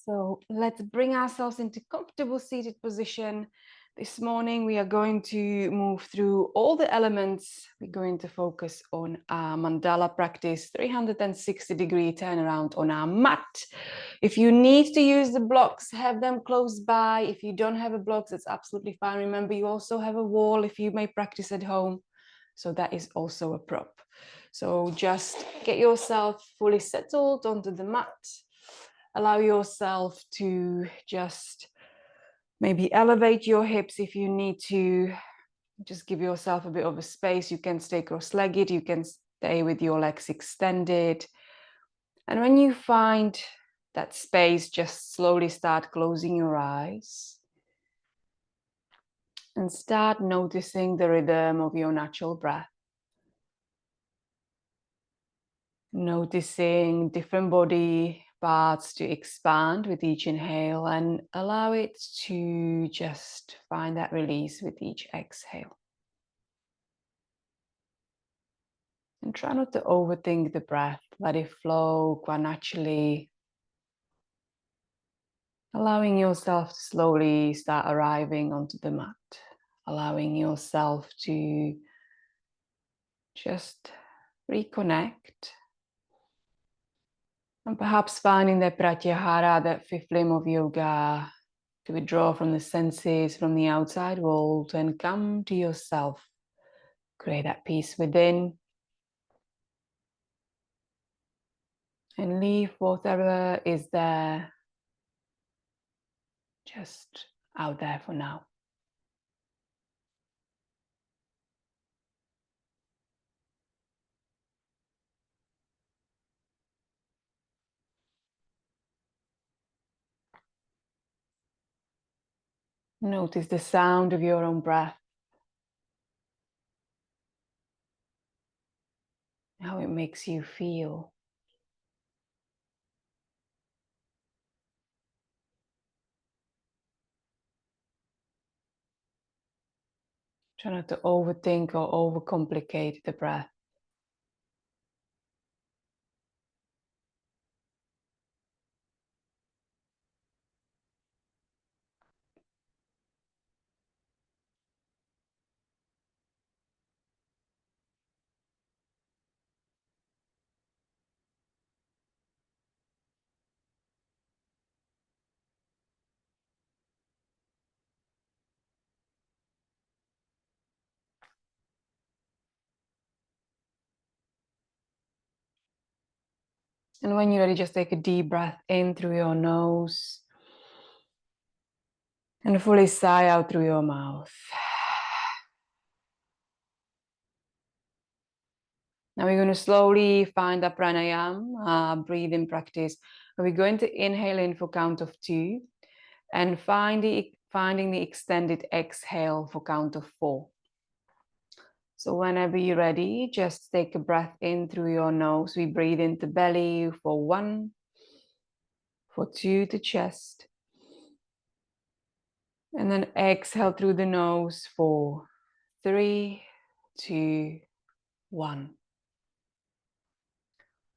So let's bring ourselves into comfortable seated position. This morning we are going to move through all the elements. We're going to focus on our mandala practice, 360-degree turnaround on our mat. If you need to use the blocks, have them close by. If you don't have a block, that's absolutely fine. Remember, you also have a wall if you may practice at home. So that is also a prop. So just get yourself fully settled onto the mat. Allow yourself to just maybe elevate your hips if you need to. Just give yourself a bit of a space. You can stay cross-legged. You can stay with your legs extended. And when you find that space, just slowly start closing your eyes. And start noticing the rhythm of your natural breath. Noticing different body parts to expand with each inhale and allow it to just find that release with each exhale. And try not to overthink the breath, let it flow quite naturally. Allowing yourself to slowly start arriving onto the mat. Allowing yourself to just reconnect. And perhaps finding that pratyahara, that fifth limb of yoga, to withdraw from the senses, from the outside world, and come to yourself. Create that peace within. And leave whatever is there just out there for now. Notice the sound of your own breath. How it makes you feel. Try not to overthink or overcomplicate the breath. And when you're ready, just take a deep breath in through your nose. And fully sigh out through your mouth. Now we're going to slowly find a pranayama, breathing practice. We're going to inhale in for count of 2 and finding the extended exhale for count of 4. So whenever you're ready, just take a breath in through your nose. We breathe into belly for 1, for 2 to chest. And then exhale through the nose for 3, 2, 1.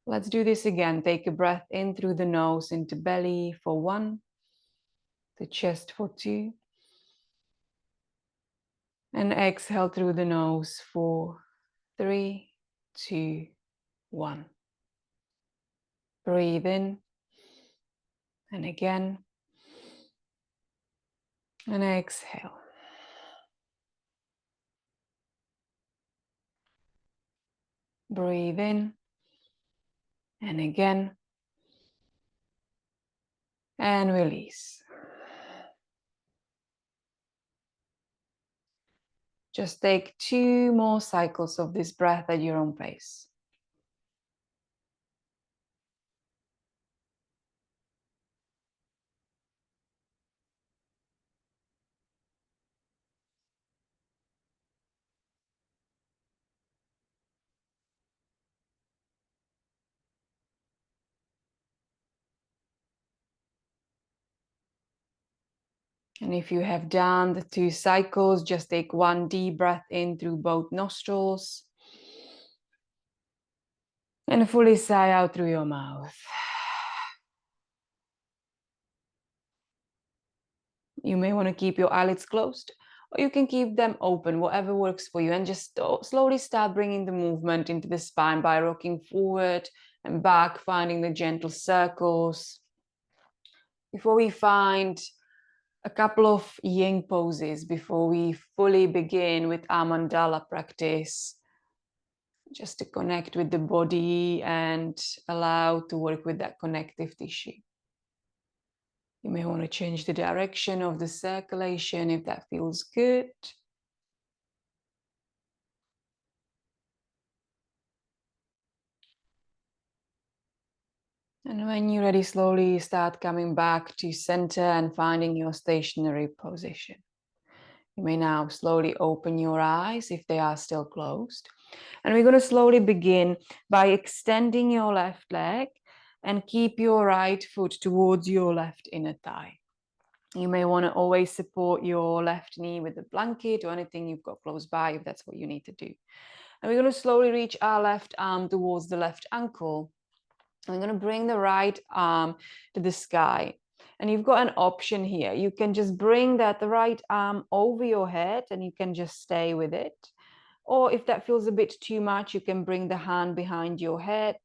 Let's do this again. Take a breath in through the nose into belly for 1, the chest for 2. And exhale through the nose for 3, 2, 1. Breathe in. And again. And exhale. Breathe in. And again. And release. Just take 2 more cycles of this breath at your own pace. And if you have done the 2 cycles, just take 1 deep breath in through both nostrils. And fully sigh out through your mouth. You may want to keep your eyelids closed, or you can keep them open, whatever works for you. And just slowly start bringing the movement into the spine by rocking forward and back, finding the gentle circles. Before we find a couple of yin poses, before we fully begin with our mandala practice, just to connect with the body and allow to work with that connective tissue. You may want to change the direction of the circulation if that feels good. And when you're ready, slowly start coming back to center and finding your stationary position. You may now slowly open your eyes if they are still closed. And we're going to slowly begin by extending your left leg and keep your right foot towards your left inner thigh. You may want to always support your left knee with a blanket or anything you've got close by if that's what you need to do. And we're going to slowly reach our left arm towards the left ankle. And we're going to bring the right arm to the sky. And you've got an option here. You can just bring the right arm over your head and you can just stay with it. Or if that feels a bit too much, you can bring the hand behind your head,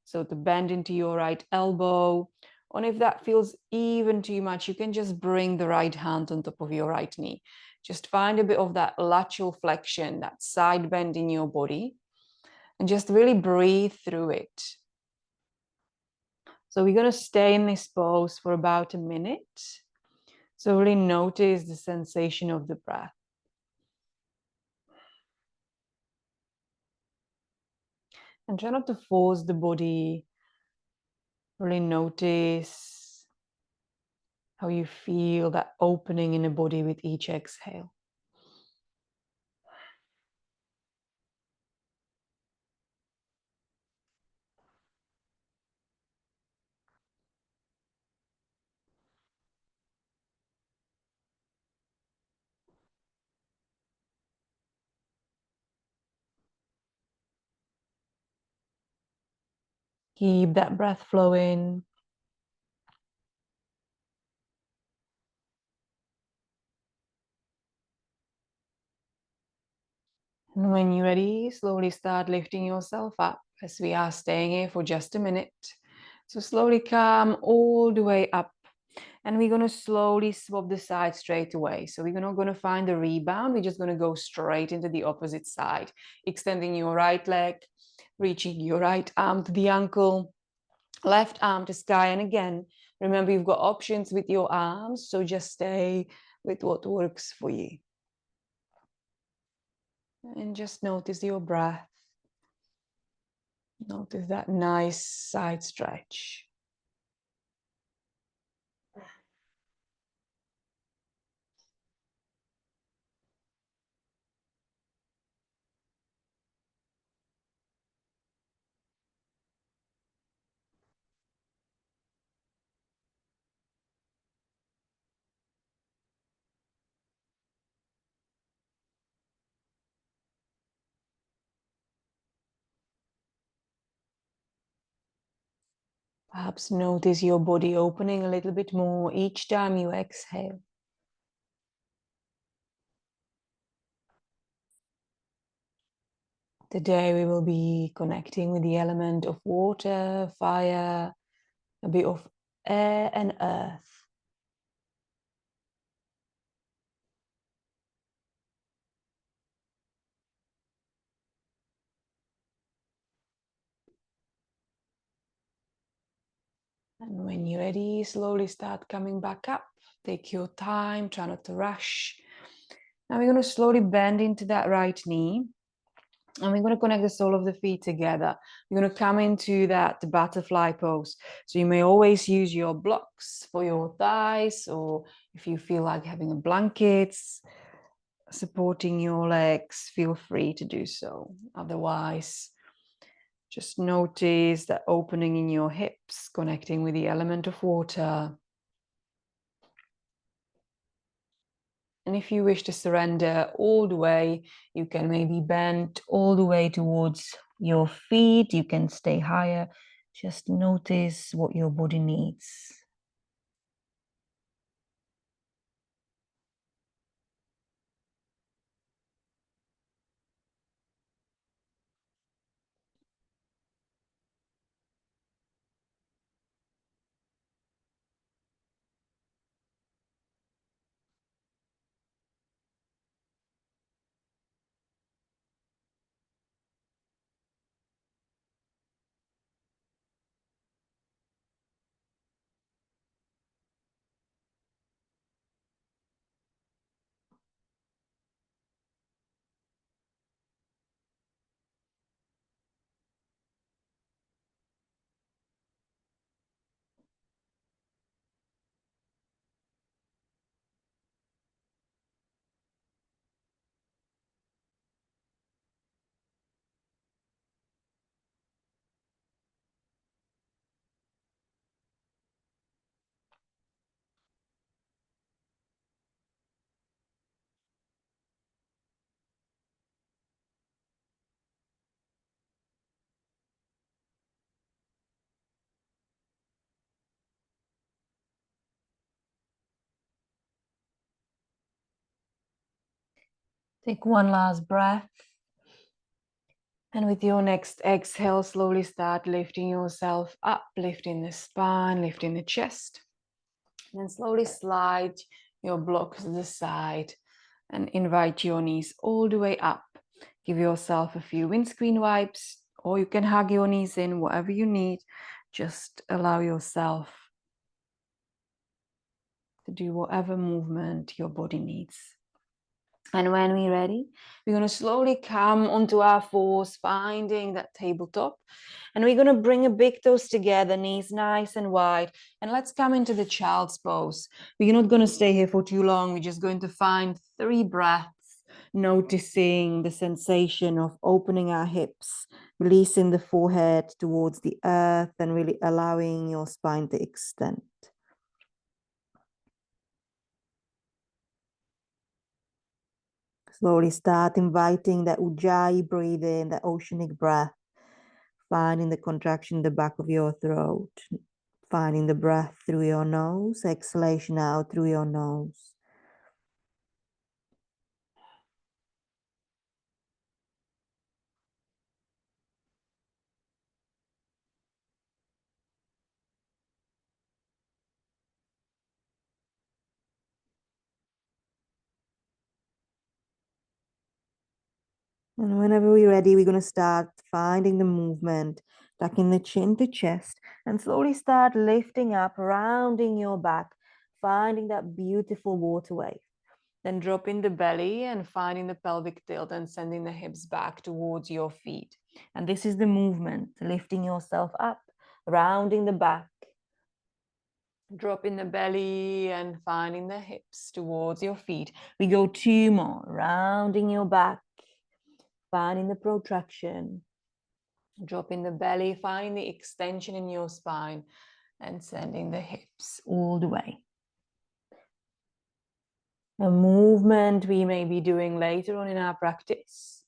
so to bend into your right elbow. And if that feels even too much, you can just bring the right hand on top of your right knee. Just find a bit of that lateral flexion, that side bend in your body, and just really breathe through it. So we're going to stay in this pose for about a minute. So really notice the sensation of the breath. And try not to force the body. Really notice how you feel that opening in the body with each exhale. Keep that breath flowing. And when you're ready, slowly start lifting yourself up as we are staying here for just a minute. So slowly come all the way up. And we're going to slowly swap the side straight away. So we're not going to find the rebound. We're just going to go straight into the opposite side, extending your right leg, reaching your right arm to the ankle, left arm to sky. And again, remember, you've got options with your arms, so just stay with what works for you. And just notice your breath. Notice that nice side stretch. Perhaps notice your body opening a little bit more each time you exhale. Today we will be connecting with the element of water, fire, a bit of air and earth. And when you're ready, slowly start coming back up. Take your time, try not to rush. Now we're going to slowly bend into that right knee. And we're going to connect the sole of the feet together. We're going to come into that butterfly pose. So you may always use your blocks for your thighs, or if you feel like having a blanket supporting your legs, feel free to do so. Otherwise, just notice that opening in your hips, connecting with the element of water. And if you wish to surrender all the way, you can maybe bend all the way towards your feet. You can stay higher. Just notice what your body needs. Take one last breath. And with your next exhale, slowly start lifting yourself up, lifting the spine, lifting the chest. And then slowly slide your blocks to the side and invite your knees all the way up. Give yourself a few windscreen wipes, or you can hug your knees in, whatever you need. Just allow yourself to do whatever movement your body needs. And when we're ready, we're going to slowly come onto our fours, finding that tabletop. And we're going to bring a big toes together, knees nice and wide. And let's come into the child's pose. We're not going to stay here for too long. We're just going to find 3 breaths, noticing the sensation of opening our hips, releasing the forehead towards the earth, and really allowing your spine to extend. Slowly start inviting that Ujjayi breathing, that oceanic breath, finding the contraction in the back of your throat, finding the breath through your nose, exhalation out through your nose. And whenever we're ready, we're going to start finding the movement, tucking the chin to chest, and slowly start lifting up, rounding your back, finding that beautiful water wave. Then dropping the belly and finding the pelvic tilt and sending the hips back towards your feet. And this is the movement, lifting yourself up, rounding the back, dropping the belly and finding the hips towards your feet. We go 2 more, rounding your back, finding the protraction, dropping the belly, finding the extension in your spine, and sending the hips all the way. A movement we may be doing later on in our practice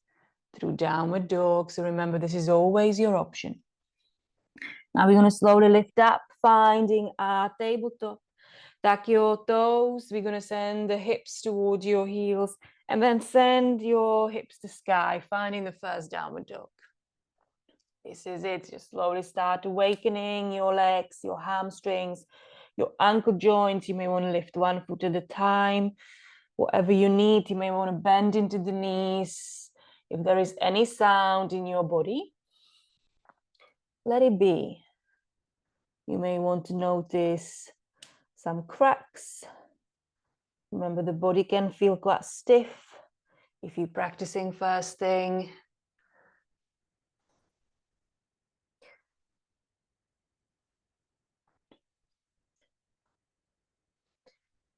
through downward dog. So remember, this is always your option. Now we're going to slowly lift up, finding our tabletop. Tuck your toes. We're going to send the hips towards your heels and then send your hips to sky, finding the first downward dog. This is it. Just slowly start awakening your legs, your hamstrings, your ankle joints. You may want to lift one foot at a time. Whatever you need, you may want to bend into the knees. If there is any sound in your body, let it be. You may want to notice some cracks. Remember, the body can feel quite stiff if you're practicing first thing.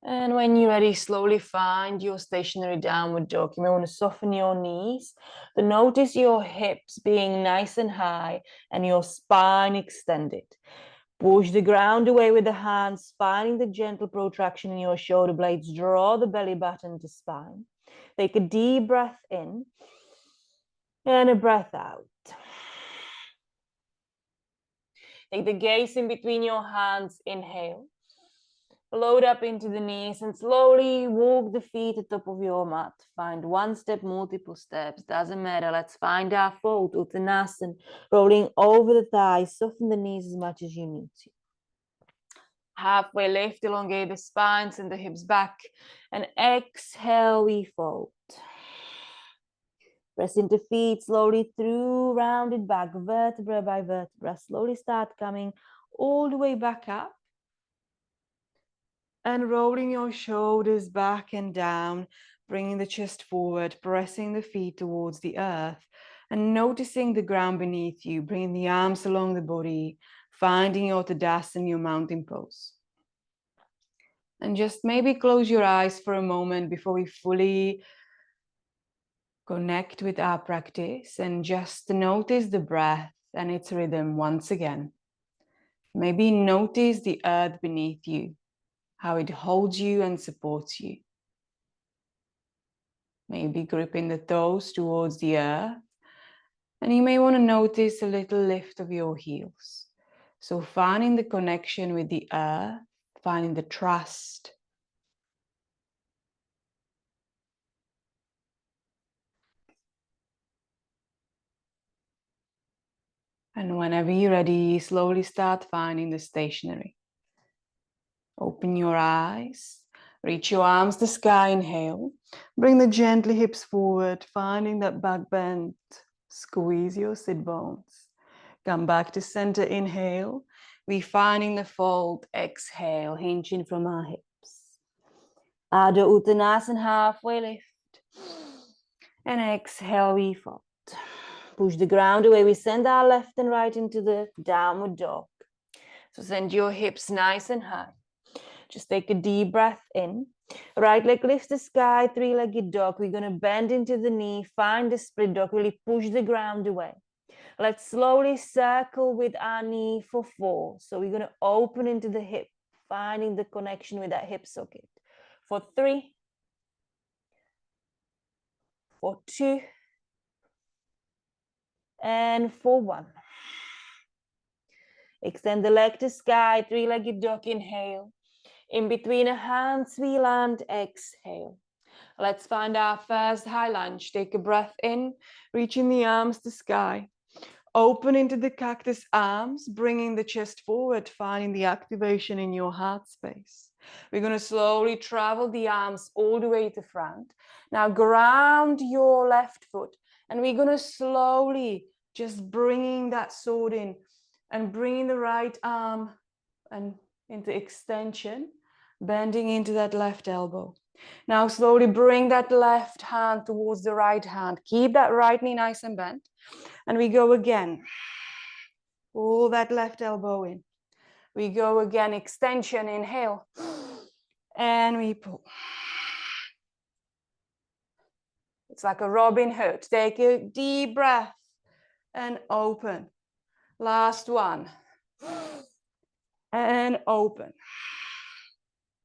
And when you're ready, slowly find your stationary downward dog. You may want to soften your knees, but notice your hips being nice and high and your spine extended. Push the ground away with the hands, finding the gentle protraction in your shoulder blades. Draw the belly button to spine. Take a deep breath in and a breath out. Take the gaze in between your hands. Inhale. Float up into the knees and slowly walk the feet at the top of your mat. Find one step, multiple steps, doesn't matter. Let's find our fold, Uttanasana, rolling over the thighs. Soften the knees as much as you need to. Halfway lift, elongate the spine, send the hips back, and exhale, we fold. Press into feet slowly through, rounded back, vertebra by vertebra. Slowly start coming all the way back up. And rolling your shoulders back and down, bringing the chest forward, pressing the feet towards the earth, and noticing the ground beneath you, bringing the arms along the body, finding your Tadasana, your mountain pose. And just maybe close your eyes for a moment before we fully connect with our practice, and just notice the breath and its rhythm once again. Maybe notice the earth beneath you, how it holds you and supports you. Maybe gripping the toes towards the earth. And you may want to notice a little lift of your heels. So finding the connection with the earth, finding the trust. And whenever you're ready, slowly start finding the stationary. Open your eyes, reach your arms to the sky, inhale. Bring the gently hips forward, finding that back bend. Squeeze your sit bones. Come back to center, inhale. Refining the fold, exhale, hinging from our hips. Adho Uttanasana, halfway lift. And exhale, we fold. Push the ground away. We send our left and right into the downward dog. So send your hips nice and high. Just take a deep breath in. Right leg lifts the sky, three-legged dog. We're going to bend into the knee, find the split dog, really push the ground away. Let's slowly circle with our knee for 4. So we're going to open into the hip, finding the connection with that hip socket. For 3, for 2, and for 1. Extend the leg to sky, three-legged dog, inhale. In between the hands, we land, exhale. Let's find our first high lunge. Take a breath in, reaching the arms to sky. Open into the cactus arms, bringing the chest forward, finding the activation in your heart space. We're going to slowly travel the arms all the way to front. Now ground your left foot, and we're going to slowly just bringing that sword in and bringing the right arm and into extension, bending into that left elbow. Now slowly bring that left hand towards the right hand. Keep that right knee nice and bent. And we go again. Pull that left elbow in. We go again, extension, inhale. And we pull. It's like a Robin Hood. Take a deep breath and open. Last one. And open.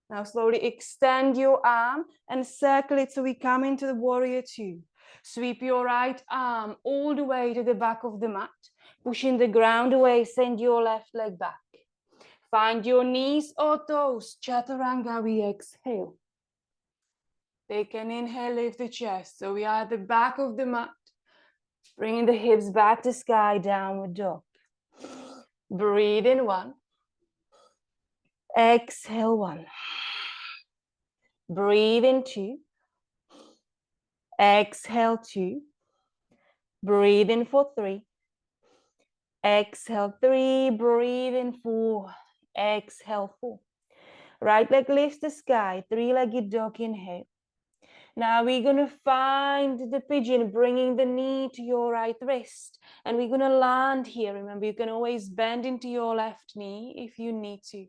Now slowly extend your arm and circle it so we come into the warrior 2. Sweep your right arm all the way to the back of the mat. Pushing the ground away, send your left leg back. Find your knees or toes, chaturanga, we exhale. Take an inhale, lift the chest. So we are at the back of the mat. Bringing the hips back to sky, downward dog. Breathe in 1. Exhale 1. Breathe in 2. Exhale 2. Breathe in for 3. Exhale 3. Breathe in 4. Exhale 4. Right leg lifts the sky. Three-legged dog, inhale. Now we're going to find the pigeon, bringing the knee to your right wrist. And we're going to land here. Remember, you can always bend into your left knee if you need to.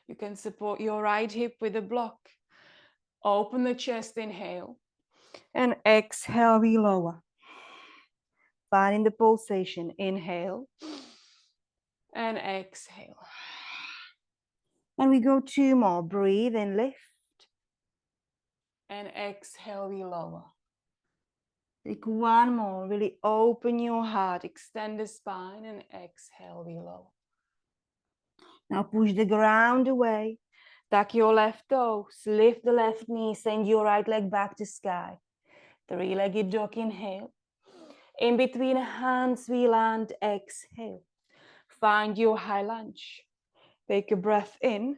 You can support your right hip with a block. Open the chest, inhale. And exhale, we lower. Finding the pulsation, inhale. And exhale. And we go 2 more. Breathe and lift. And exhale, we lower. Take 1 more. Really open your heart. Extend the spine and exhale, we lower. Now push the ground away. Tuck your left toes. Lift the left knee. Send your right leg back to sky. Three-legged dog, inhale. In between hands, we land, exhale. Find your high lunge. Take a breath in.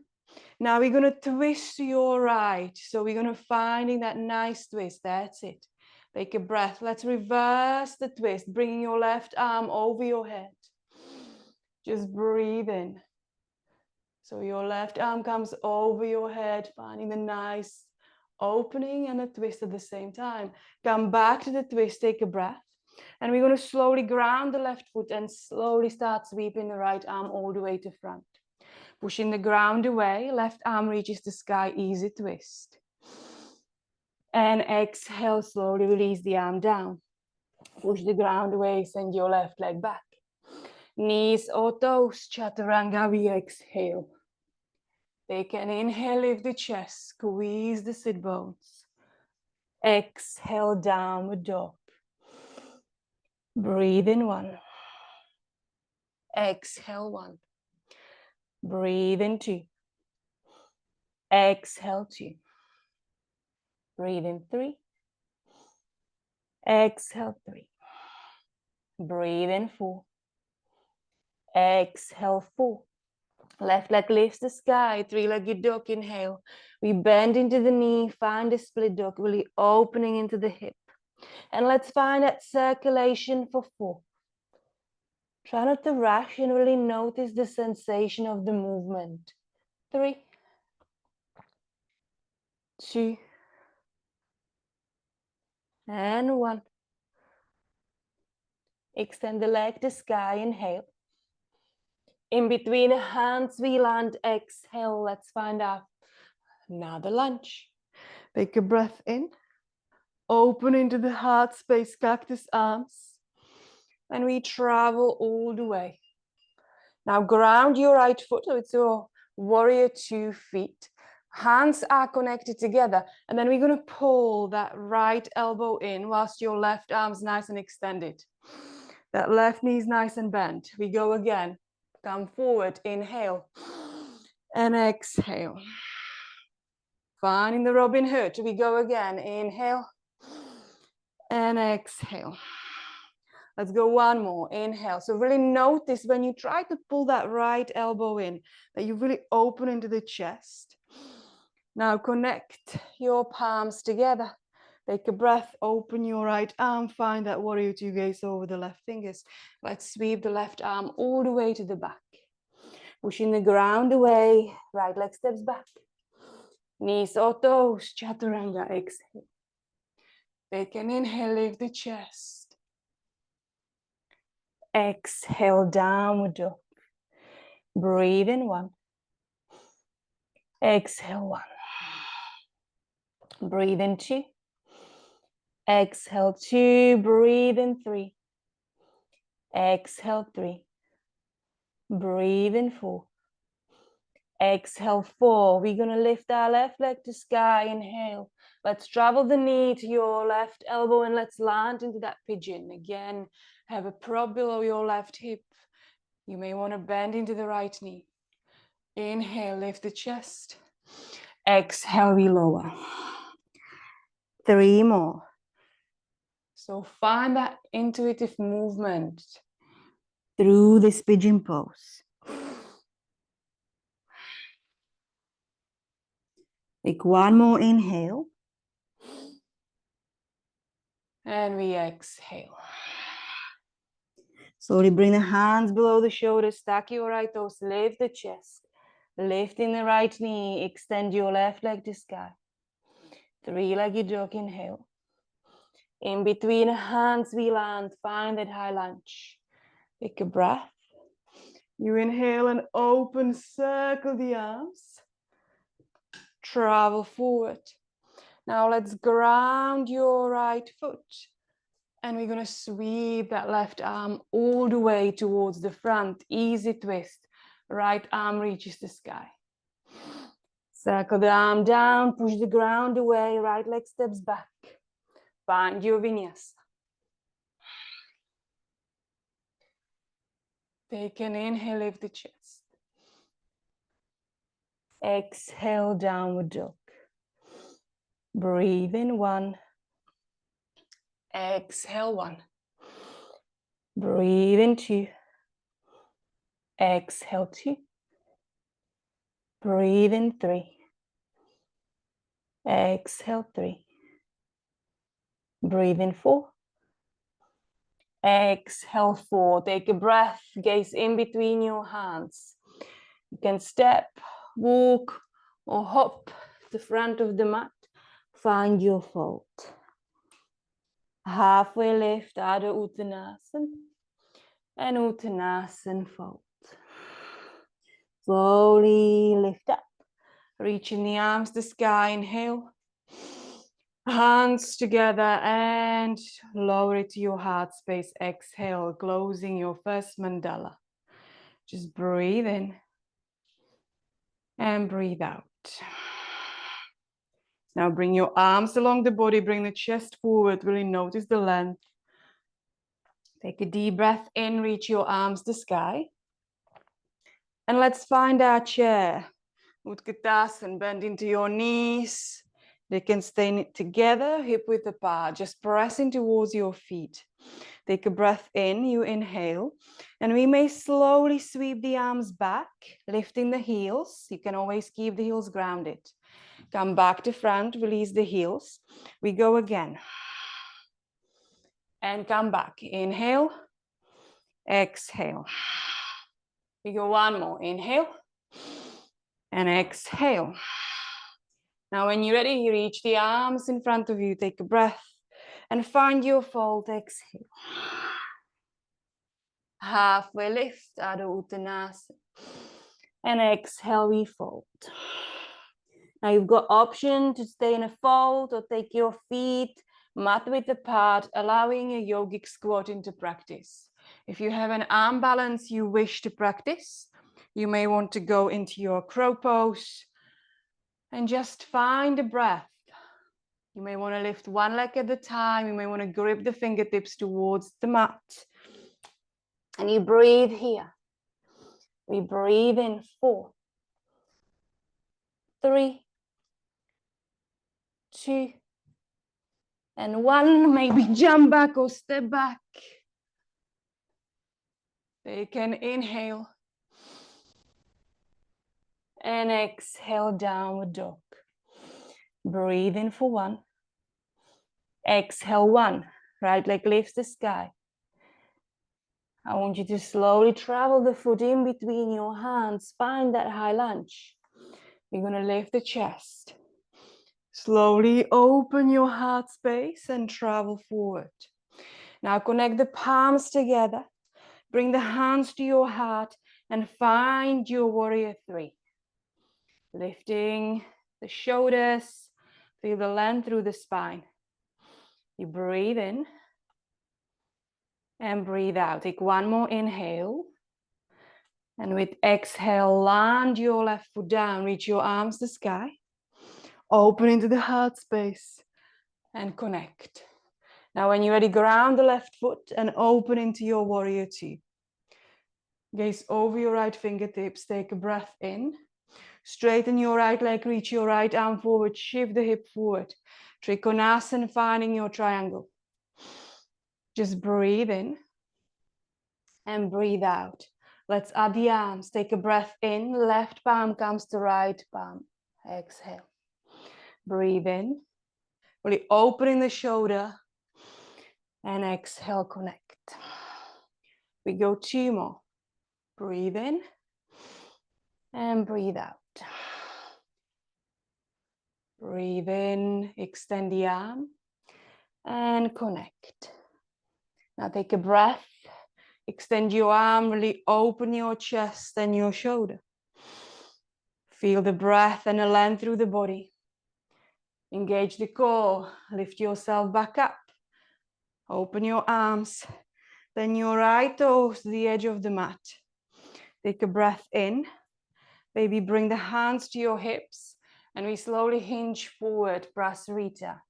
Now we're going to twist to your right. So we're going to finding that nice twist. That's it. Take a breath. Let's reverse the twist, bringing your left arm over your head. Just breathe in. So your left arm comes over your head, finding the nice opening and a twist at the same time. Come back to the twist, take a breath. And we're going to slowly ground the left foot and slowly start sweeping the right arm all the way to front. Pushing the ground away, left arm reaches the sky, easy twist. And exhale, slowly release the arm down. Push the ground away, send your left leg back. Knees or toes, chaturanga, we exhale. Take an inhale, lift the chest, squeeze the sit bones. Exhale, downward dog. Breathe in 1. Exhale 1. Breathe in 2. Exhale 2. Breathe in 3. Exhale 3. Breathe in 4. Exhale, 4. Left leg lifts the sky, 3-legged dog, inhale. We bend into the knee, find a split dog, really opening into the hip. And let's find that circulation for 4. Try not to rush and really notice the sensation of the movement. 3, 2, and 1. Extend the leg to sky, inhale. In between the hands, we land, exhale. Let's find out another lunge. Take a breath in. Open into the heart space, cactus arms. And we travel all the way. Now ground your right foot, so it's your warrior 2 feet. Hands are connected together. And then we're going to pull that right elbow in whilst your left arm's nice and extended. That left knee is nice and bent. We go again. Come forward, inhale. And exhale. Finding the Robin Hood. We go again. Inhale. And exhale. Let's go one more. Inhale. So really notice when you try to pull that right elbow in, that you really open into the chest. Now connect your palms together. Take a breath. Open your right arm. Find that warrior 2 gaze over the left fingers. Let's sweep the left arm all the way to the back. Pushing the ground away. Right leg steps back. Knees or toes. Chaturanga. Exhale. Take an inhale. Lift the chest. Exhale, downward dog. Breathe in 1. Exhale, 1. Breathe in 2. Exhale, 2. Breathe in 3. Exhale, 3. Breathe in 4. Exhale, 4. We're going to lift our left leg to sky. Inhale. Let's travel the knee to your left elbow and let's land into that pigeon. Again, have a prop below your left hip. You may want to bend into the right knee. Inhale, lift the chest. Exhale, we lower. 3 more. So find that intuitive movement through this pigeon pose. Take one more inhale. And we exhale. Slowly bring the hands below the shoulders, stack your right toes, lift the chest. Lifting the right knee, extend your left leg to sky. 3-legged dog, inhale. In between the hands, we land, find that high lunge. Take a breath. You inhale and open, circle the arms. Travel forward. Now let's ground your right foot. And we're going to sweep that left arm all the way towards the front. Easy twist. Right arm reaches the sky. Circle the arm down, push the ground away, right leg steps back. Find your vinyasa. Take an inhale, lift the chest. Exhale, downward dog. Breathe in 1. Exhale, 1. Breathe in 2. Exhale, 2. Breathe in 3. Exhale, 3. Breathe in 4. Exhale, 4. Take a breath, gaze in between your hands. You can step, walk, or hop to the front of the mat. Find your fold. Halfway lift, Adho Uttanasana. And Uttanasana fold. Slowly lift up. Reaching the arms to the sky. Inhale. Hands together and lower it to your heart space. Exhale, closing your first mandala. Just breathe in and breathe out. Now bring your arms along the body, bring the chest forward, really notice the length. Take a deep breath in, reach your arms to the sky. And let's find our chair. Utkatasana, bend into your knees. They can stay together, hip width apart, just pressing towards your feet. Take a breath in, you inhale, and we may slowly sweep the arms back, lifting the heels. You can always keep the heels grounded. Come back to front, release the heels. We go again. And come back. Inhale, exhale. We go one more. Inhale and exhale. Now, when you're ready, you reach the arms in front of you. Take a breath and find your fold. Exhale. Halfway lift, Adho Uttanasana. And exhale, we fold. Now you've got option to stay in a fold or take your feet mat width apart, allowing a yogic squat into practice. If you have an arm balance you wish to practice, you may want to go into your crow pose and just find a breath. You may want to lift one leg at a time. You may want to grip the fingertips towards the mat. And you breathe here. We breathe in 4, 3, 2, and 1. Maybe jump back or step back. Take an inhale. And exhale, downward dog. Breathe in for 1. Exhale, 1. Right leg lifts the sky. I want you to slowly travel the foot in between your hands. Find that high lunge. You're going to lift the chest. Slowly open your heart space and travel forward. Now connect the palms together. Bring the hands to your heart and find your warrior 3. Lifting the shoulders. Feel the length through the spine. You breathe in and breathe out. Take one more inhale. And with exhale, land your left foot down. Reach your arms to the sky. Open into the heart space and connect. Now when you're ready, ground the left foot and open into your warrior 2. Gaze over your right fingertips. Take a breath in. Straighten your right leg, reach your right arm forward, shift the hip forward. Trikonasana, finding your triangle. Just breathe in and breathe out. Let's add the arms. Take a breath in, left palm comes to right palm. Exhale. Breathe in, really opening the shoulder, and exhale, connect. We go 2 more. Breathe in and breathe out. Breathe in, extend the arm and connect. Now take a breath, extend your arm, really open your chest and your shoulder. Feel the breath and the length through the body. Engage the core, lift yourself back up. Open your arms, then your right toes to the edge of the mat. Take a breath in. Maybe bring the hands to your hips and we slowly hinge forward, Prasarita.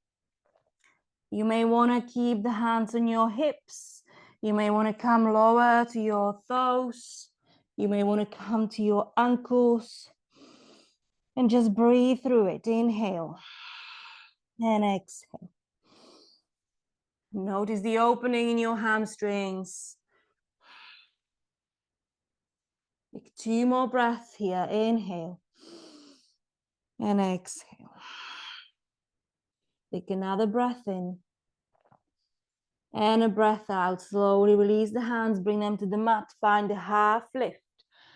You may want to keep the hands on your hips. You may want to come lower to your toes. You may want to come to your ankles. And just breathe through it. Inhale and exhale. Notice the opening in your hamstrings. Take 2 more breaths here. Inhale and exhale. Take another breath in and a breath out. Slowly release the hands, bring them to the mat. Find a half lift.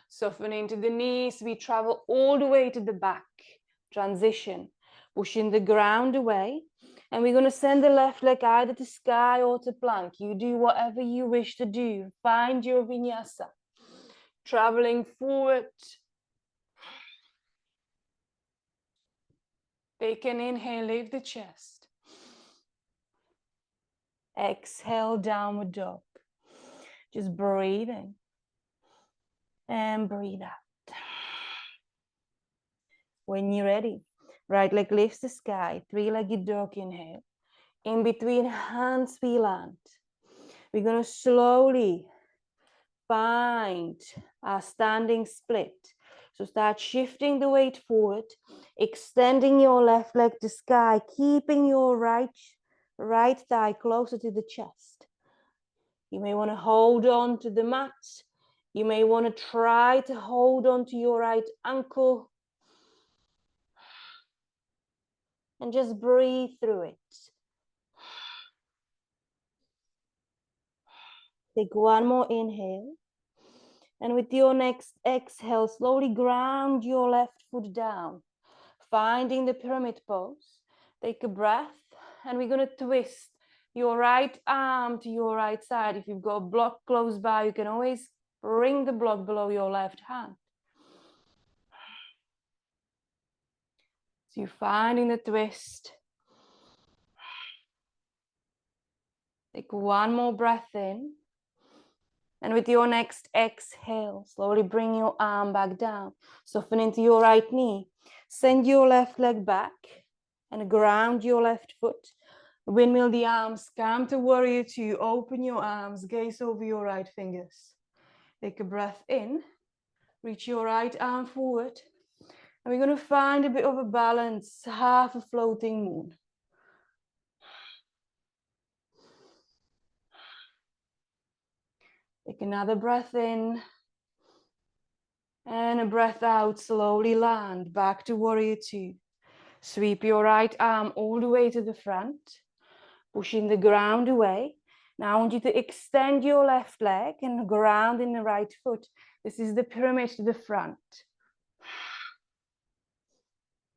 Soften into the knees. We travel all the way to the back. Transition. Pushing the ground away. And we're going to send the left leg either to sky or to plank. You do whatever you wish to do. Find your vinyasa. Traveling forward. Take an inhale, lift the chest. Exhale, downward dog. Just breathe in and breathe out. When you're ready, right leg lifts the sky, 3-legged dog inhale. In between hands we land. We're going to slowly find our standing split. So start shifting the weight forward, extending your left leg to sky, keeping your right thigh closer to the chest. You may want to hold on to the mat. You may want to try to hold on to your right ankle. And just breathe through it. Take one more inhale. And with your next exhale, slowly ground your left foot down, finding the pyramid pose. Take a breath, and we're going to twist your right arm to your right side. If you've got a block close by, you can always bring the block below your left hand. So you're finding the twist. Take one more breath in. And with your next exhale, slowly bring your arm back down. Soften into your right knee. Send your left leg back and ground your left foot. Windmill the arms, come to warrior two. Open your arms, gaze over your right fingers. Take a breath in. Reach your right arm forward. And we're going to find a bit of a balance, half a floating moon. Take another breath in. And a breath out, slowly land back to warrior two. Sweep your right arm all the way to the front, pushing the ground away. Now I want you to extend your left leg and ground in the right foot. This is the pyramid to the front.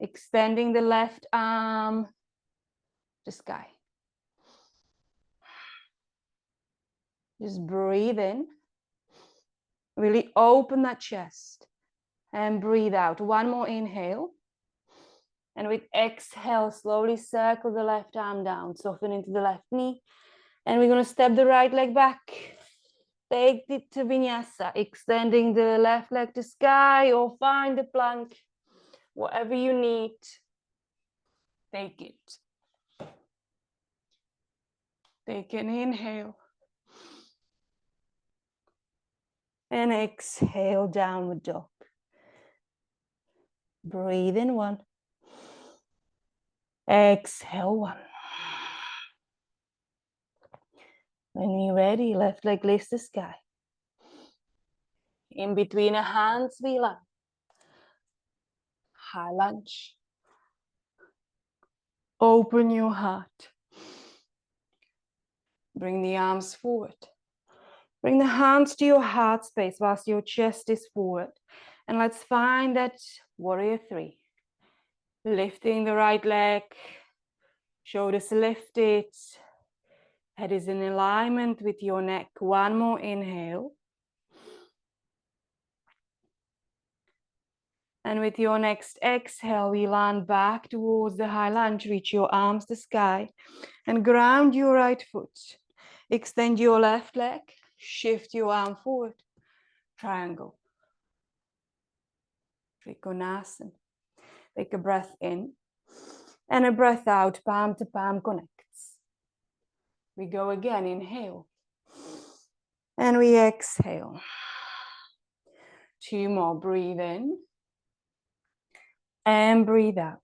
Extending the left arm to sky. Just breathe in. Really open that chest and breathe out. One more inhale. And with exhale, slowly circle the left arm down, soften into the left knee. And we're going to step the right leg back. Take it to vinyasa, extending the left leg to sky or find the plank, whatever you need. Take it. Take an inhale. And exhale, downward dog. Breathe in one. Exhale one. When you're ready, left leg lifts the sky. In between the hands, we land. High lunge. Open your heart. Bring the arms forward. Bring the hands to your heart space whilst your chest is forward. And let's find that warrior three. Lifting the right leg, shoulders lifted, head is in alignment with your neck. One more inhale. And with your next exhale, we land back towards the high lunge. Reach your arms to sky and ground your right foot. Extend your left leg, shift your arm forward, triangle. Trikonasana. Take a breath in and a breath out, palm to palm connects. We go again, inhale. And we exhale. Two more, breathe in. And breathe out.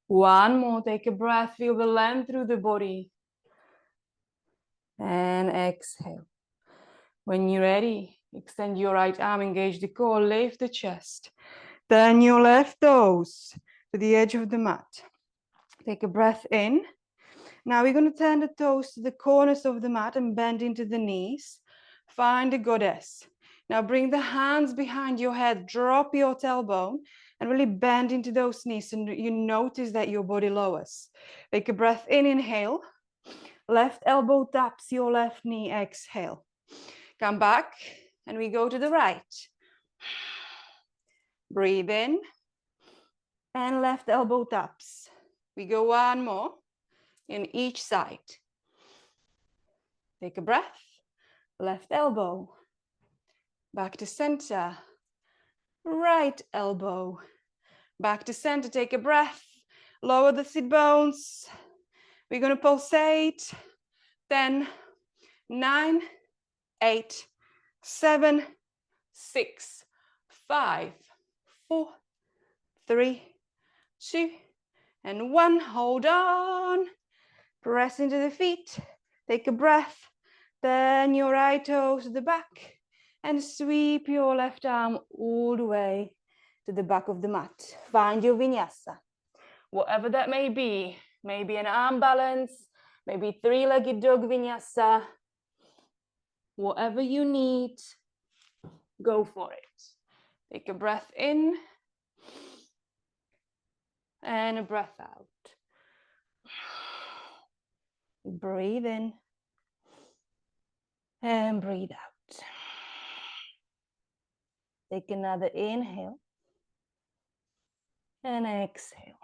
One more, take a breath, feel the length through the body. And exhale. When you're ready, extend your right arm, engage the core, lift the chest. Turn your left toes to the edge of the mat. Take a breath in. Now we're going to turn the toes to the corners of the mat and bend into the knees. Find a goddess. Now bring the hands behind your head, drop your tailbone and really bend into those knees, and you notice that your body lowers. Take a breath in, inhale. Left elbow taps your left knee, exhale. Come back and we go to the right. Breathe in and left elbow taps. We go one more in each side. Take a breath. Left elbow. Back to center. Right elbow. Back to center. Take a breath. Lower the sit bones. We're going to pulsate. 10, 9, 8, 7, 6, 5, 4, 3, 2, and 1. Hold on. Press into the feet. Take a breath. Then your right toes to the back and sweep your left arm all the way to the back of the mat. Find your vinyasa. Whatever that may be. Maybe an arm balance, maybe three-legged dog vinyasa. Whatever you need, go for it. Take a breath in and a breath out. Breathe in and breathe out. Take another inhale and exhale.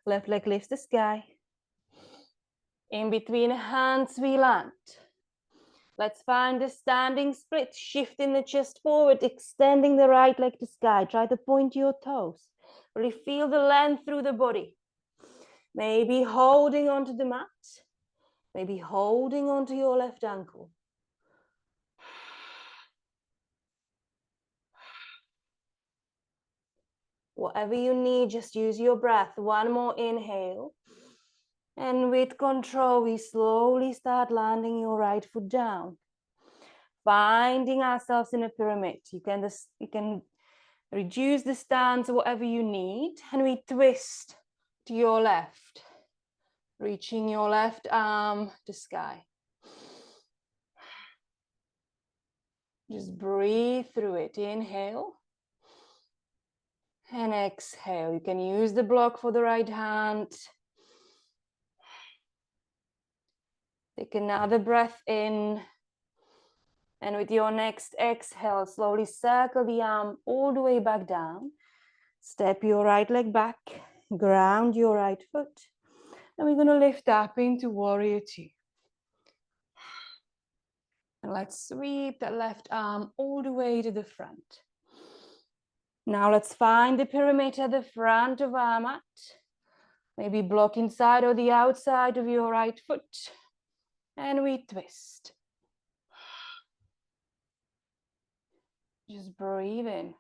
Left leg lifts the sky. In between hands we land. Let's find a standing split, shifting the chest forward, extending the right leg to sky. Try to point your toes. Really feel the length through the body. Maybe holding onto the mat. Maybe holding onto your left ankle. Whatever you need, just use your breath. One more inhale. And with control, we slowly start landing your right foot down. Finding ourselves in a pyramid. You can reduce the stance, whatever you need. And we twist to your left. Reaching your left arm to sky. Just breathe through it. Inhale. And exhale. You can use the block for the right hand. Take another breath in. And with your next exhale, slowly circle the arm all the way back down. Step your right leg back. Ground your right foot. And we're going to lift up into Warrior Two. And let's sweep that left arm all the way to the front. Now let's find the pyramid at the front of our mat. Maybe block inside or the outside of your right foot. And we twist. Just breathe in.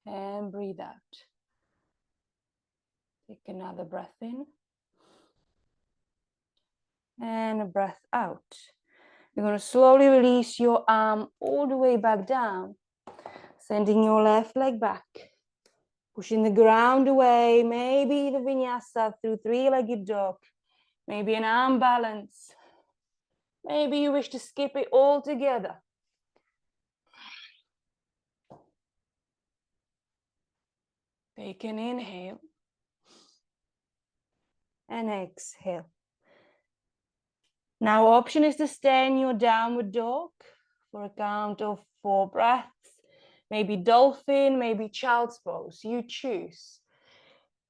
And breathe out. Take another breath in. And a breath out. You're going to slowly release your arm all the way back down. Sending your left leg back. Pushing the ground away. Maybe the vinyasa through three-legged dog. Maybe an arm balance. Maybe you wish to skip it all together. Take an inhale. And exhale. Now option is to stay in your downward dog for a count of 4 breaths. Maybe dolphin, maybe child's pose. You choose.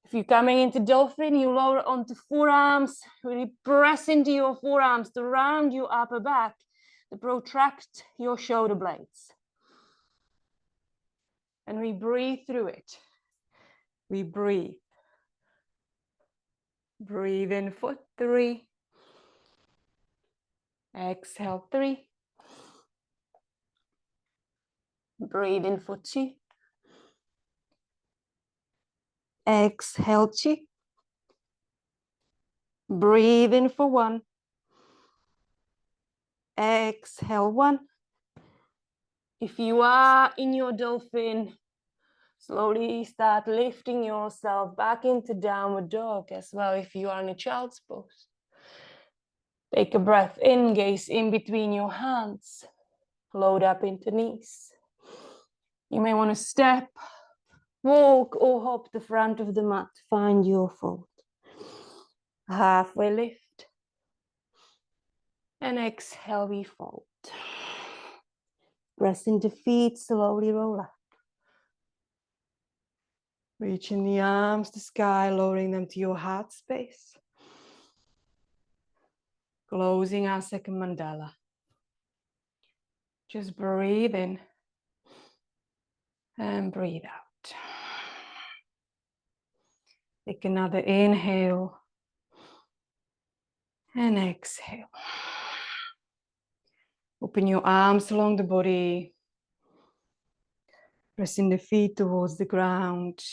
If you're coming into dolphin, you lower onto forearms. Really press into your forearms to round your upper back, to protract your shoulder blades. And we breathe through it. We breathe. Breathe in for 3. Exhale 3. Breathe in for 2. Exhale 2. Breathe in for 1. Exhale 1. If you are in your dolphin, slowly start lifting yourself back into downward dog as well if you are in a child's pose. Take a breath in, gaze in between your hands. Load up into knees. You may want to step, walk or hop the front of the mat. Find your fold. Halfway lift. And exhale, we fold. Press into feet, slowly roll up. Reaching the arms to sky, lowering them to your heart space. Closing our second mandala. Just breathe in and breathe out. Take another inhale and exhale. Open your arms along the body. Pressing the feet towards the ground.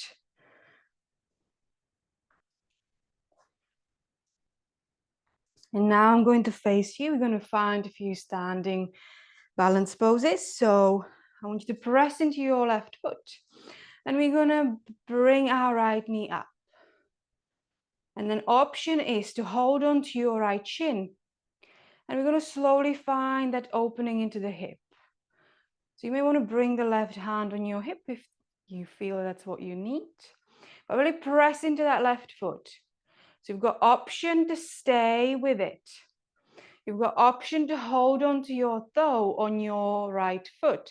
And now I'm going to face you. We're going to find a few standing balance poses. So I want you to press into your left foot. And we're going to bring our right knee up. And then option is to hold on to your right shin. And we're going to slowly find that opening into the hip. So you may want to bring the left hand on your hip if you feel that's what you need. But really press into that left foot. So you've got option to stay with it. You've got option to hold on to your toe on your right foot.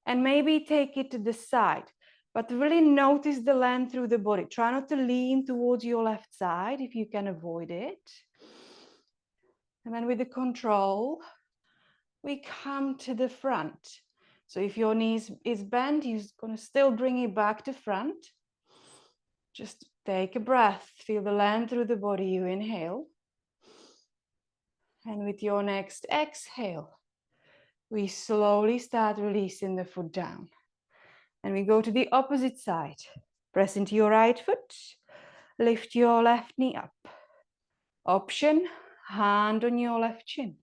And maybe take it to the side. But really notice the length through the body. Try not to lean towards your left side if you can avoid it. And then with the control, we come to the front. So if your knee is bent, you're going to still bring it back to front. Just take a breath. Feel the length through the body. You inhale. And with your next exhale, we slowly start releasing the foot down. And we go to the opposite side. Press into your right foot. Lift your left knee up. Option, hand on your left shin.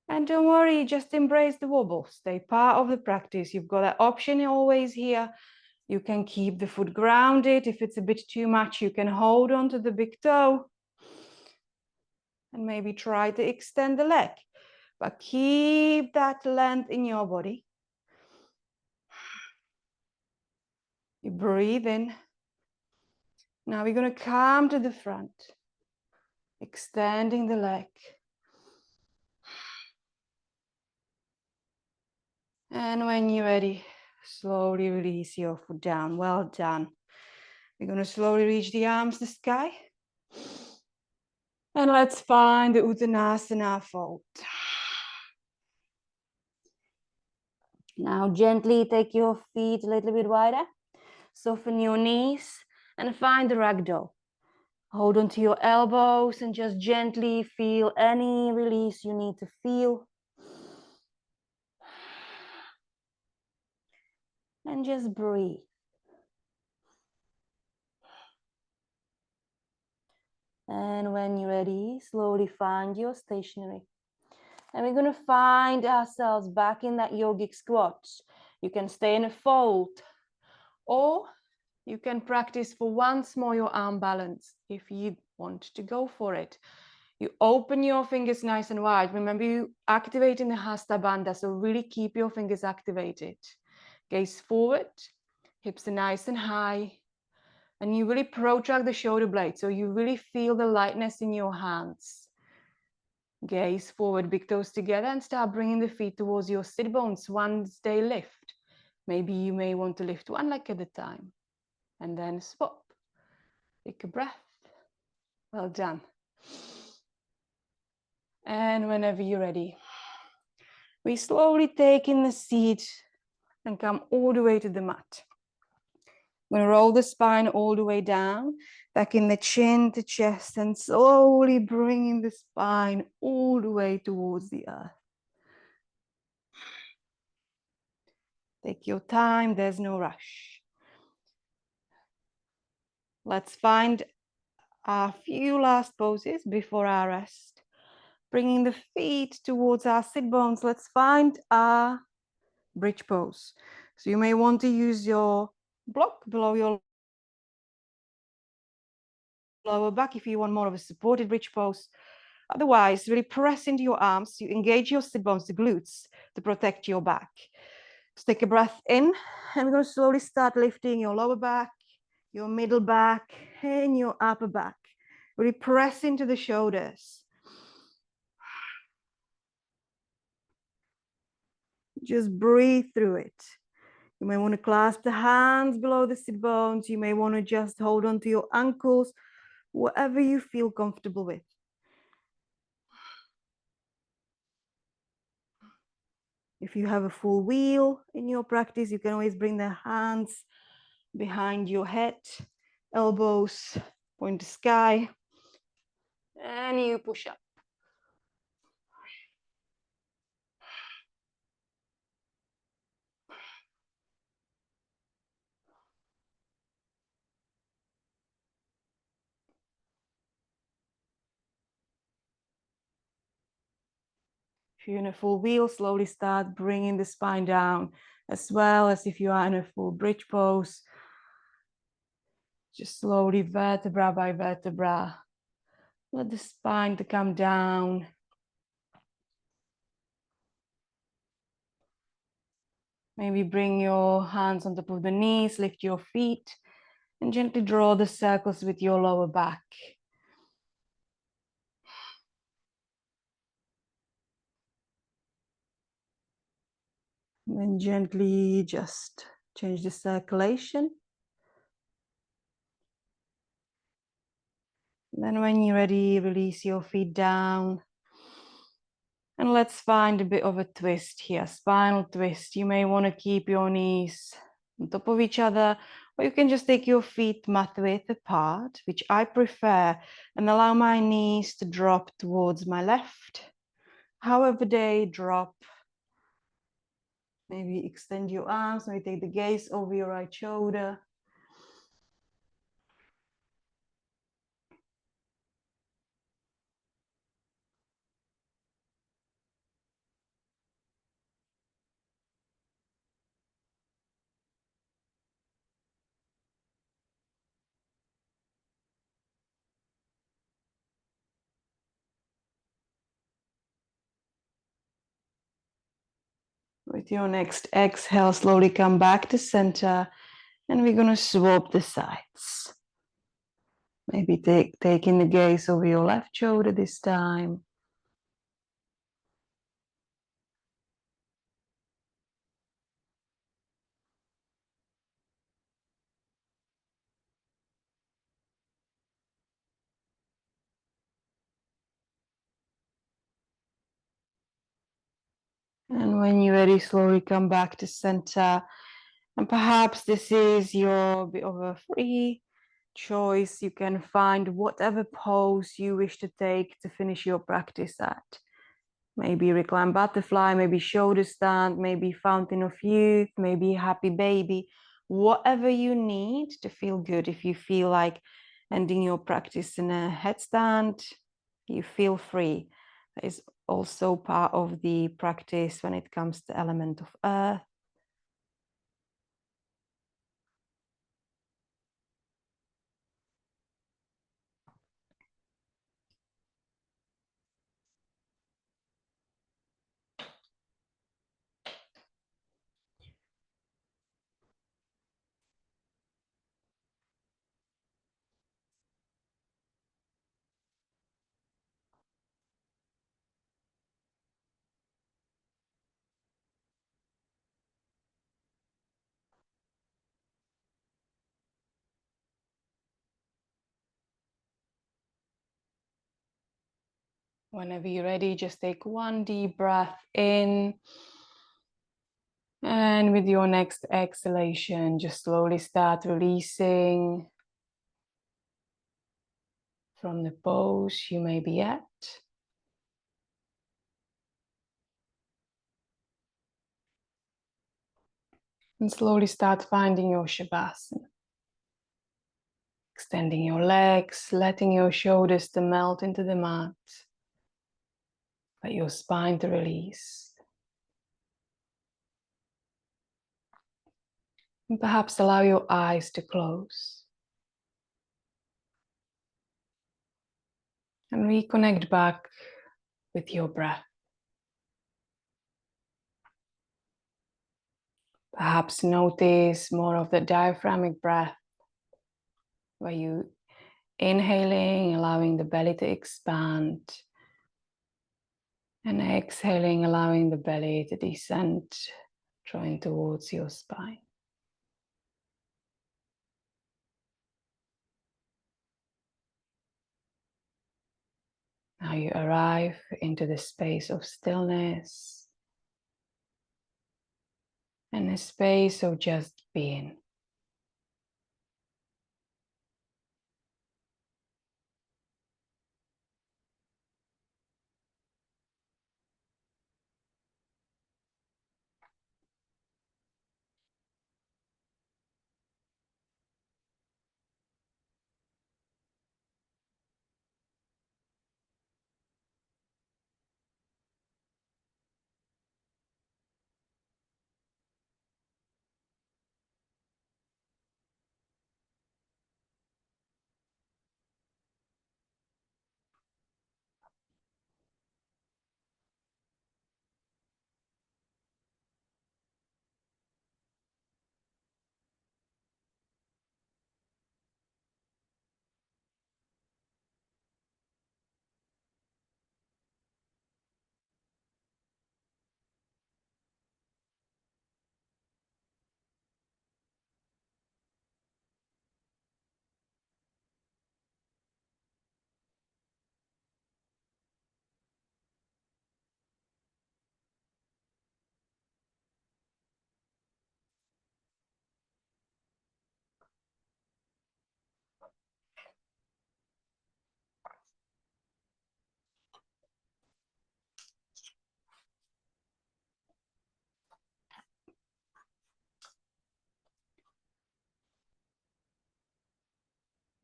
And don't worry, just embrace the wobble. Stay part of the practice. You've got that option always here. You can keep the foot grounded. If it's a bit too much, you can hold on to the big toe. And maybe try to extend the leg. But keep that length in your body. You breathe in. Now we're going to come to the front. Extending the leg. And when you're ready, slowly release your foot down. Well done. We're going to slowly reach the arms to the sky. And let's find the Uttanasana fold. Now gently take your feet a little bit wider. Soften your knees and find the ragdoll. Hold on to your elbows and just gently feel any release you need to feel. And just breathe. And when you're ready, slowly find your stationary. And we're going to find ourselves back in that yogic squat. You can stay in a fold, or you can practice for once more your arm balance if you want to go for it. You open your fingers nice and wide. Remember, you activating the Hasta Bandha, so really keep your fingers activated. Gaze forward, hips are nice and high. And you really protract the shoulder blade, so you really feel the lightness in your hands. Gaze forward, big toes together, and start bringing the feet towards your sit bones once they lift. Maybe you may want to lift one leg at a time. And then swap. Take a breath. Well done. And whenever you're ready, we slowly take in the seat and come all the way to the mat. We're going to roll the spine all the way down, back in the chin to chest, and slowly bringing the spine all the way towards the earth. Take your time, there's no rush. Let's find a few last poses before our rest. Bringing the feet towards our sit bones, let's find our bridge pose. So you may want to use your block below your lower back if you want more of a supported bridge pose. Otherwise, really press into your arms. You engage your sit bones, the glutes, to protect your back. So take a breath in, and we're going to slowly start lifting your lower back, your middle back, and your upper back. Really press into the shoulders. Just breathe through it. You may want to clasp the hands below the sit bones. You may want to just hold on to your ankles, whatever you feel comfortable with. If you have a full wheel in your practice, you can always bring the hands behind your head, elbows point to sky, and you push up. If you're in a full wheel, slowly start bringing the spine down, as well as if you are in a full bridge pose. Just slowly, vertebra by vertebra, let the spine to come down. Maybe bring your hands on top of the knees, lift your feet, and gently draw the circles with your lower back. And then gently just change the circulation. Then when you're ready, release your feet down. And let's find a bit of a twist here, spinal twist. You may want to keep your knees on top of each other, or you can just take your feet mat width apart, which I prefer, and allow my knees to drop towards my left. However they drop. Maybe extend your arms, maybe take the gaze over your right shoulder. With your next exhale, slowly come back to center, and we're going to swap the sides. Maybe taking the gaze over your left shoulder this time. And when you're ready, slowly come back to center. And perhaps this is your bit of a free choice. You can find whatever pose you wish to take to finish your practice at. Maybe recline butterfly, maybe shoulder stand, maybe fountain of youth, maybe happy baby. Whatever you need to feel good. If you feel like ending your practice in a headstand, you feel free. That is also part of the practice when it comes to element of earth. Whenever you're ready, just take one deep breath in. And with your next exhalation, just slowly start releasing from the pose you may be at. And slowly start finding your Shavasana. Extending your legs, letting your shoulders to melt into the mat. Let your spine to release. And perhaps allow your eyes to close. And reconnect back with your breath. Perhaps notice more of the diaphragmic breath, where you inhaling, allowing the belly to expand, and exhaling, allowing the belly to descend, drawing towards your spine. Now you arrive into the space of stillness and a space of just being.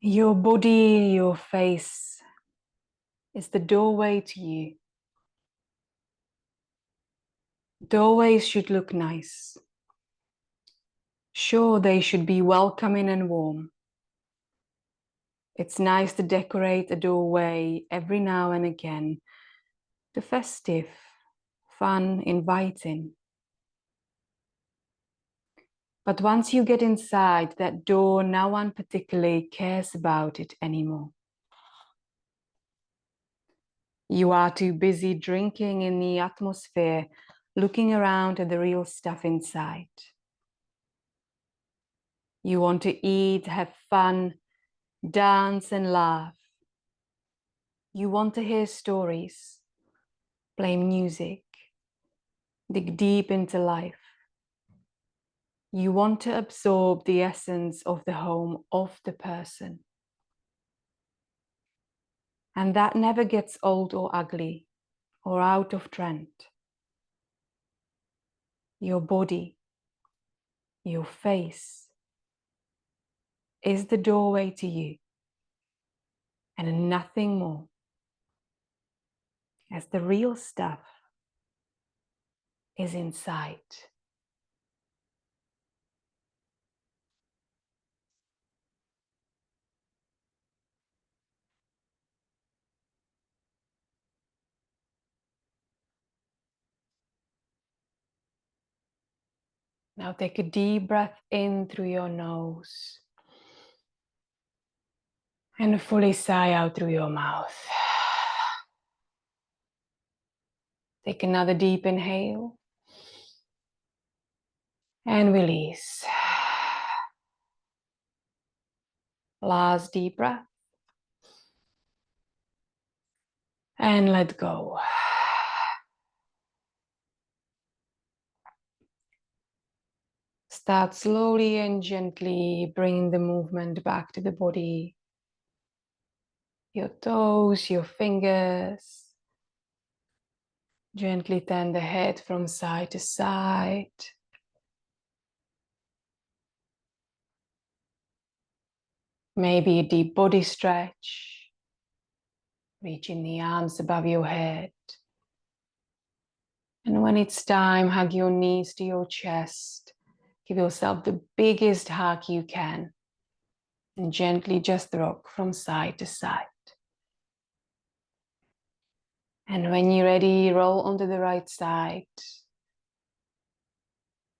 Your body, your face is the doorway to you. Doorways should look nice. Sure, they should be welcoming and warm. It's nice to decorate a doorway every now and again to festive, fun, inviting. But once you get inside that door, no one particularly cares about it anymore. You are too busy drinking in the atmosphere, looking around at the real stuff inside. You want to eat, have fun, dance and laugh. You want to hear stories, play music, dig deep into life. You want to absorb the essence of the home of the person. And that never gets old or ugly or out of trend. Your body, your face is the doorway to you and nothing more. As the real stuff is inside. Now take a deep breath in through your nose and fully sigh out through your mouth. Take another deep inhale and release. Last deep breath and let go. Start slowly and gently bringing the movement back to the body. Your toes, your fingers. Gently turn the head from side to side. Maybe a deep body stretch. Reaching the arms above your head. And when it's time, hug your knees to your chest. Give yourself the biggest hug you can. And gently just rock from side to side. And when you're ready, roll onto the right side.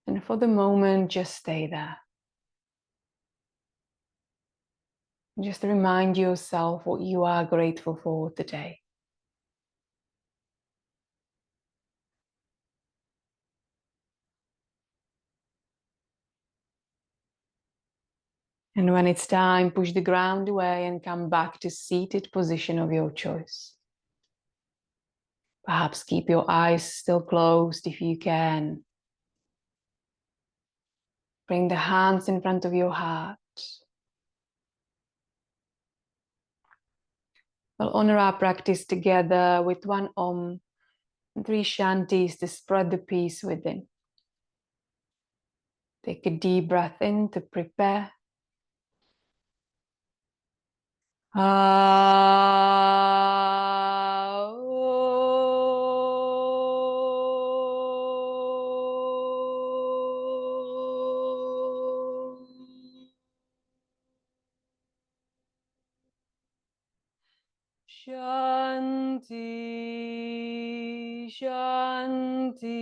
And for the moment, just stay there. Just remind yourself what you are grateful for today. And when it's time, push the ground away and come back to seated position of your choice. Perhaps keep your eyes still closed if you can. Bring the hands in front of your heart. We'll honor our practice together with one Om and 3 Shantis to spread the peace within. Take a deep breath in to prepare. Shanti, Shanti,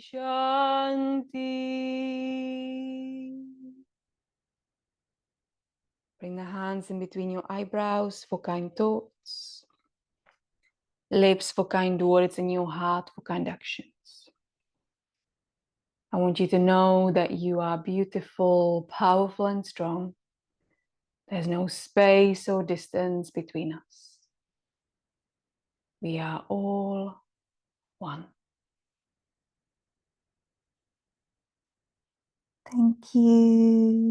Shanti. Bring the hands in between your eyebrows for kind thoughts. Lips for kind words and your heart for kind actions. I want you to know that you are beautiful, powerful, and strong. There's no space or distance between us. We are all one. Thank you.